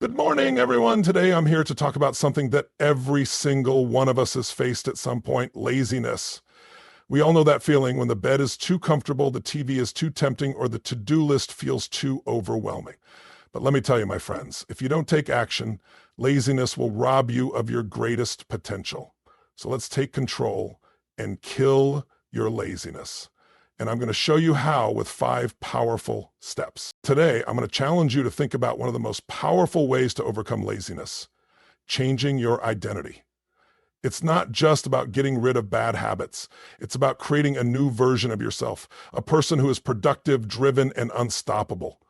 Good morning, everyone. Today I'm here to talk about something that every single one of us has faced at some point: laziness. We all know that feeling when the bed is too comfortable, the TV is too tempting, or the to-do list feels too overwhelming. But let me tell you, my friends, if you don't take action, laziness will rob you of your greatest potential. So let's take control and kill your laziness. And I'm going to show you how with 5 powerful steps. Today, I'm going to challenge you to think about one of the most powerful ways to overcome laziness: changing your identity. It's not just about getting rid of bad habits. It's about creating a new version of yourself, a person who is productive, driven, and unstoppable.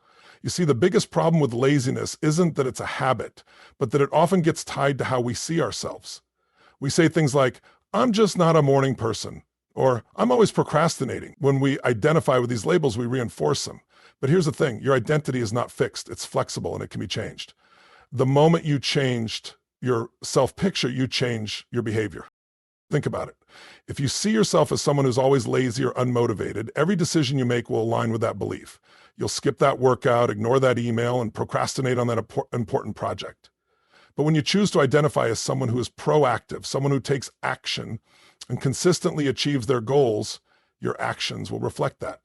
You see, the biggest problem with laziness isn't that it's a habit, but that it often gets tied to how we see ourselves. We say things like, "I'm just not a morning person," or "I'm always procrastinating." When we identify with these labels, we reinforce them. But here's the thing: your identity is not fixed, it's flexible, and it can be changed. The moment you changed your self-picture, you change your behavior. Think about it. If you see yourself as someone who's always lazy or unmotivated, every decision you make will align with that belief. You'll skip that workout, ignore that email, and procrastinate on that important project. But when you choose to identify as someone who is proactive, someone who takes action and consistently achieves their goals, your actions will reflect that.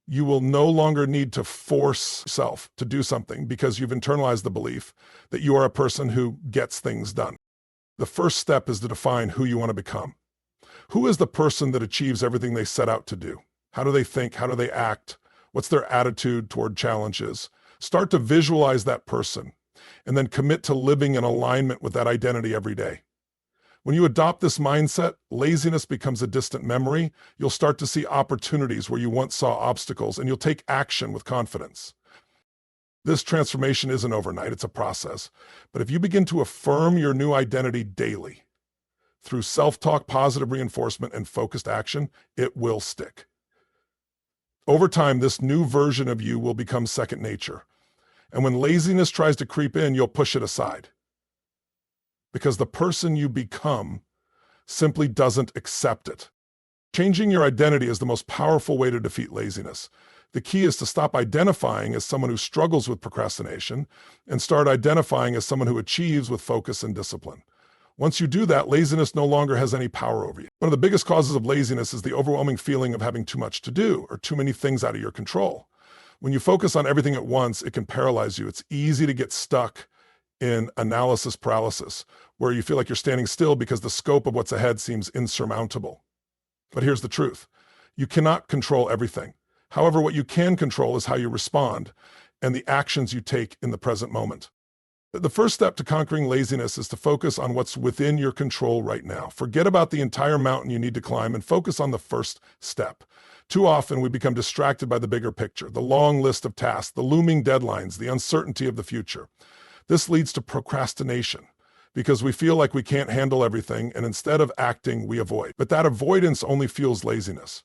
You will no longer need to force yourself to do something because you've internalized the belief that you are a person who gets things done. The first step is to define who you want to become. Who is the person that achieves everything they set out to do? How do they think? How do they act? What's their attitude toward challenges? Start to visualize that person and then commit to living in alignment with that identity every day. When you adopt this mindset, laziness becomes a distant memory. You'll start to see opportunities where you once saw obstacles, and you'll take action with confidence. This transformation isn't overnight, it's a process. But if you begin to affirm your new identity daily, through self-talk, positive reinforcement, and focused action, it will stick. Over time, this new version of you will become second nature. And when laziness tries to creep in, you'll push it aside, because the person you become simply doesn't accept it. Changing your identity is the most powerful way to defeat laziness. The key is to stop identifying as someone who struggles with procrastination and start identifying as someone who achieves with focus and discipline. Once you do that, laziness no longer has any power over you. One of the biggest causes of laziness is the overwhelming feeling of having too much to do or too many things out of your control. When you focus on everything at once, it can paralyze you. It's easy to get stuck in analysis paralysis, where you feel like you're standing still because the scope of what's ahead seems insurmountable. But here's the truth: you cannot control everything. However, what you can control is how you respond and the actions you take in the present moment. The first step to conquering laziness is to focus on what's within your control right now. Forget about the entire mountain you need to climb and focus on the first step. Too often we become distracted by the bigger picture, the long list of tasks, the looming deadlines, the uncertainty of the future. This leads to procrastination because we feel like we can't handle everything, and instead of acting, we avoid. But that avoidance only fuels laziness.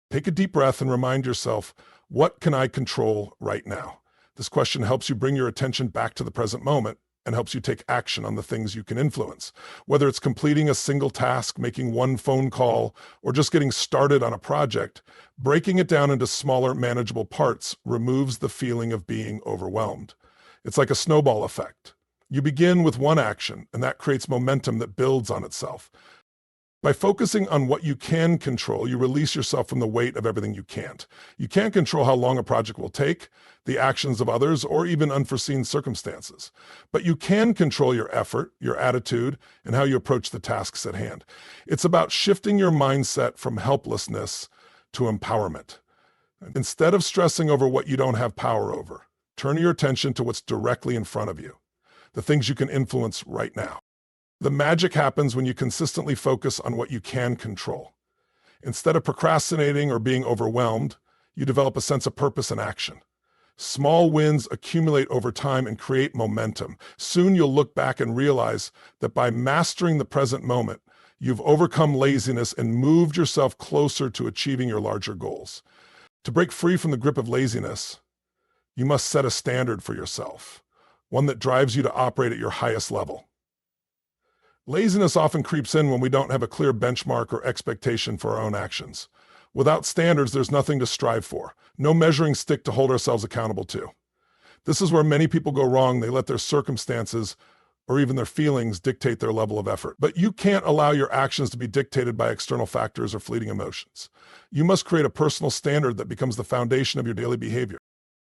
Take a deep breath and remind yourself, what can I control right now? This question helps you bring your attention back to the present moment and helps you take action on the things you can influence. Whether it's completing a single task, making one phone call, or just getting started on a project, breaking it down into smaller, manageable parts removes the feeling of being overwhelmed. It's like a snowball effect. You begin with one action, and that creates momentum that builds on itself. By focusing on what you can control, you release yourself from the weight of everything you can't. You can't control how long a project will take, the actions of others, or even unforeseen circumstances. But you can control your effort, your attitude, and how you approach the tasks at hand. It's about shifting your mindset from helplessness to empowerment. Instead of stressing over what you don't have power over, turn your attention to what's directly in front of you, the things you can influence right now. The magic happens when you consistently focus on what you can control. Instead of procrastinating or being overwhelmed, you develop a sense of purpose and action. Small wins accumulate over time and create momentum. Soon you'll look back and realize that by mastering the present moment, you've overcome laziness and moved yourself closer to achieving your larger goals. To break free from the grip of laziness, you must set a standard for yourself, one that drives you to operate at your highest level. Laziness often creeps in when we don't have a clear benchmark or expectation for our own actions. Without standards, there's nothing to strive for, no measuring stick to hold ourselves accountable to. This is where many people go wrong. They let their circumstances or even their feelings dictate their level of effort. But you can't allow your actions to be dictated by external factors or fleeting emotions. You must create a personal standard that becomes the foundation of your daily behavior.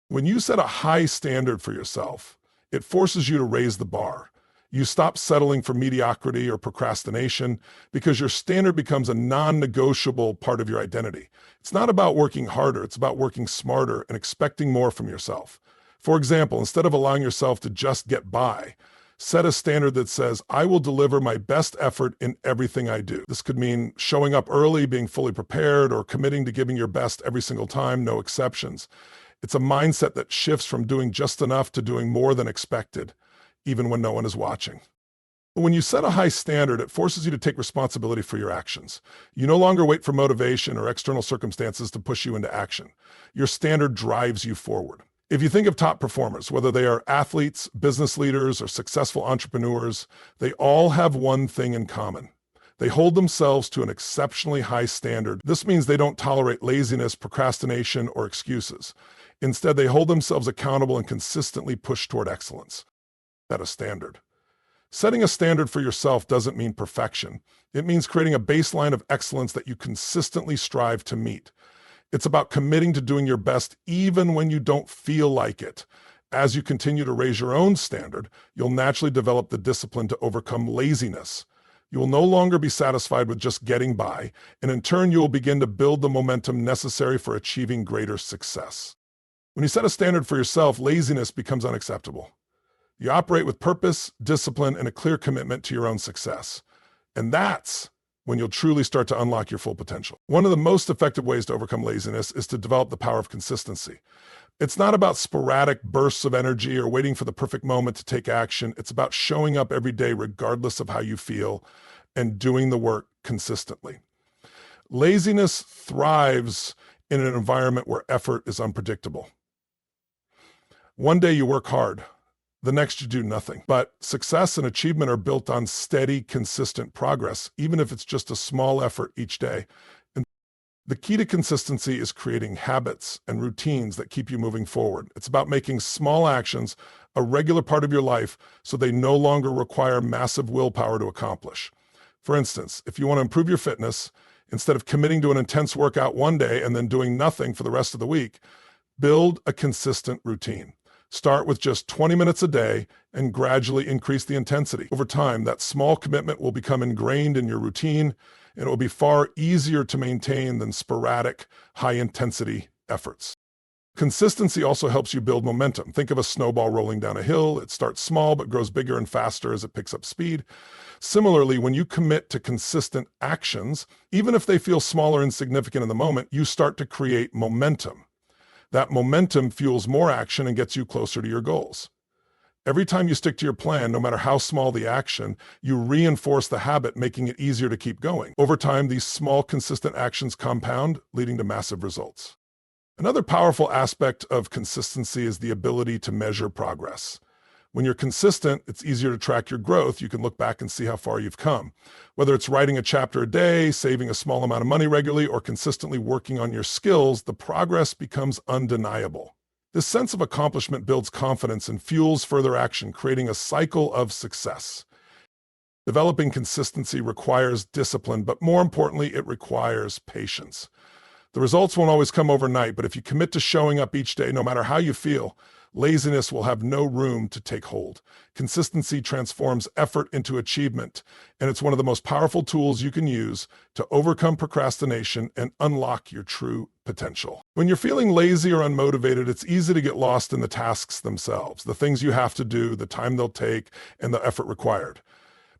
When you set a high standard for yourself, it forces you to raise the bar. You stop settling for mediocrity or procrastination because your standard becomes a non-negotiable part of your identity. It's not about working harder, it's about working smarter and expecting more from yourself. For example, instead of allowing yourself to just get by, set a standard that says, I will deliver my best effort in everything I do. This could mean showing up early, being fully prepared, or committing to giving your best every single time, no exceptions. It's a mindset that shifts from doing just enough to doing more than expected, even when no one is watching. When you set a high standard, it forces you to take responsibility for your actions. You no longer wait for motivation or external circumstances to push you into action. Your standard drives you forward. If you think of top performers, whether they are athletes, business leaders, or successful entrepreneurs, they all have one thing in common. They hold themselves to an exceptionally high standard. This means they don't tolerate laziness, procrastination, or excuses. Instead, they hold themselves accountable and consistently push toward excellence. Set a standard. Setting a standard for yourself doesn't mean perfection. It means creating a baseline of excellence that you consistently strive to meet. It's about committing to doing your best even when you don't feel like it. As you continue to raise your own standard, you'll naturally develop the discipline to overcome laziness. You will no longer be satisfied with just getting by, and in turn, you will begin to build the momentum necessary for achieving greater success. When you set a standard for yourself, laziness becomes unacceptable. You operate with purpose, discipline, and a clear commitment to your own success. And that's when you'll truly start to unlock your full potential. One of the most effective ways to overcome laziness is to develop the power of consistency. It's not about sporadic bursts of energy or waiting for the perfect moment to take action. It's about showing up every day regardless of how you feel and doing the work consistently. Laziness thrives in an environment where effort is unpredictable. One day you work hard, the next you do nothing. But success and achievement are built on steady, consistent progress, even if it's just a small effort each day. And the key to consistency is creating habits and routines that keep you moving forward. It's about making small actions a regular part of your life so they no longer require massive willpower to accomplish. For instance, if you want to improve your fitness, instead of committing to an intense workout one day and then doing nothing for the rest of the week, build a consistent routine. Start with just 20 minutes a day and gradually increase the intensity. Over time, that small commitment will become ingrained in your routine, and it will be far easier to maintain than sporadic, high-intensity efforts. Consistency also helps you build momentum. Think of a snowball rolling down a hill. It starts small but grows bigger and faster as it picks up speed. Similarly, when you commit to consistent actions, even if they feel small or insignificant in the moment, you start to create momentum. That momentum fuels more action and gets you closer to your goals. Every time you stick to your plan, no matter how small the action, you reinforce the habit, making it easier to keep going. Over time, these small, consistent actions compound, leading to massive results. Another powerful aspect of consistency is the ability to measure progress. When you're consistent, it's easier to track your growth. You can look back and see how far you've come. Whether it's writing a chapter a day, saving a small amount of money regularly, or consistently working on your skills, the progress becomes undeniable. This sense of accomplishment builds confidence and fuels further action, creating a cycle of success. Developing consistency requires discipline, but more importantly, it requires patience. The results won't always come overnight, but if you commit to showing up each day, no matter how you feel, laziness will have no room to take hold. Consistency transforms effort into achievement, and it's one of the most powerful tools you can use to overcome procrastination and unlock your true potential. When you're feeling lazy or unmotivated, it's easy to get lost in the tasks themselves, the things you have to do, the time they'll take, and the effort required.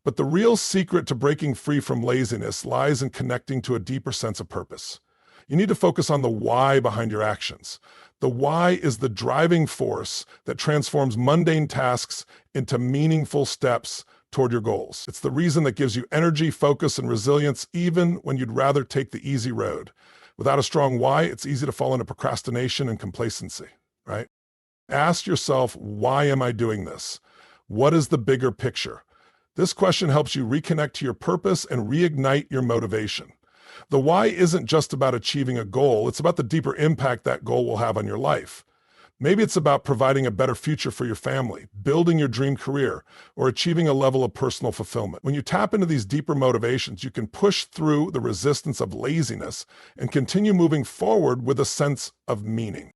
But the real secret to breaking free from laziness lies in connecting to a deeper sense of purpose. You need to focus on the why behind your actions. The why is the driving force that transforms mundane tasks into meaningful steps toward your goals. It's the reason that gives you energy, focus, and resilience even when you'd rather take the easy road. Without a strong why, it's easy to fall into procrastination and complacency, right? Ask yourself, why am I doing this? What is the bigger picture? This question helps you reconnect to your purpose and reignite your motivation. The why isn't just about achieving a goal, it's about the deeper impact that goal will have on your life. Maybe it's about providing a better future for your family, building your dream career, or achieving a level of personal fulfillment. When you tap into these deeper motivations, you can push through the resistance of laziness and continue moving forward with a sense of meaning.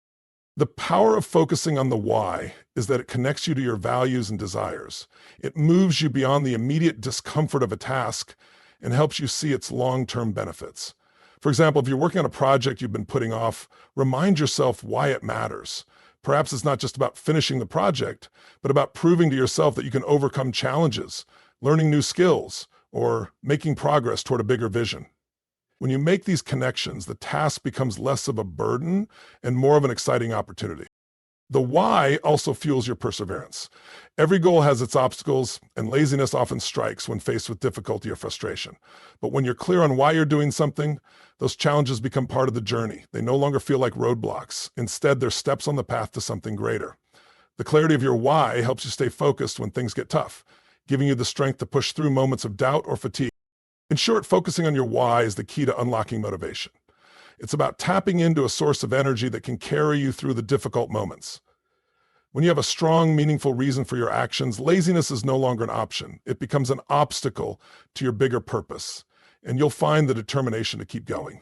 The power of focusing on the why is that it connects you to your values and desires. It moves you beyond the immediate discomfort of a task and helps you see its long-term benefits. For example, if you're working on a project you've been putting off, remind yourself why it matters. Perhaps it's not just about finishing the project, but about proving to yourself that you can overcome challenges, learning new skills, or making progress toward a bigger vision. When you make these connections, the task becomes less of a burden and more of an exciting opportunity. The why also fuels your perseverance. Every goal has its obstacles, and laziness often strikes when faced with difficulty or frustration. But when you're clear on why you're doing something, those challenges become part of the journey. They no longer feel like roadblocks. Instead, they're steps on the path to something greater. The clarity of your why helps you stay focused when things get tough, giving you the strength to push through moments of doubt or fatigue. In short, focusing on your why is the key to unlocking motivation. It's about tapping into a source of energy that can carry you through the difficult moments. When you have a strong, meaningful reason for your actions, laziness is no longer an option. It becomes an obstacle to your bigger purpose, and you'll find the determination to keep going.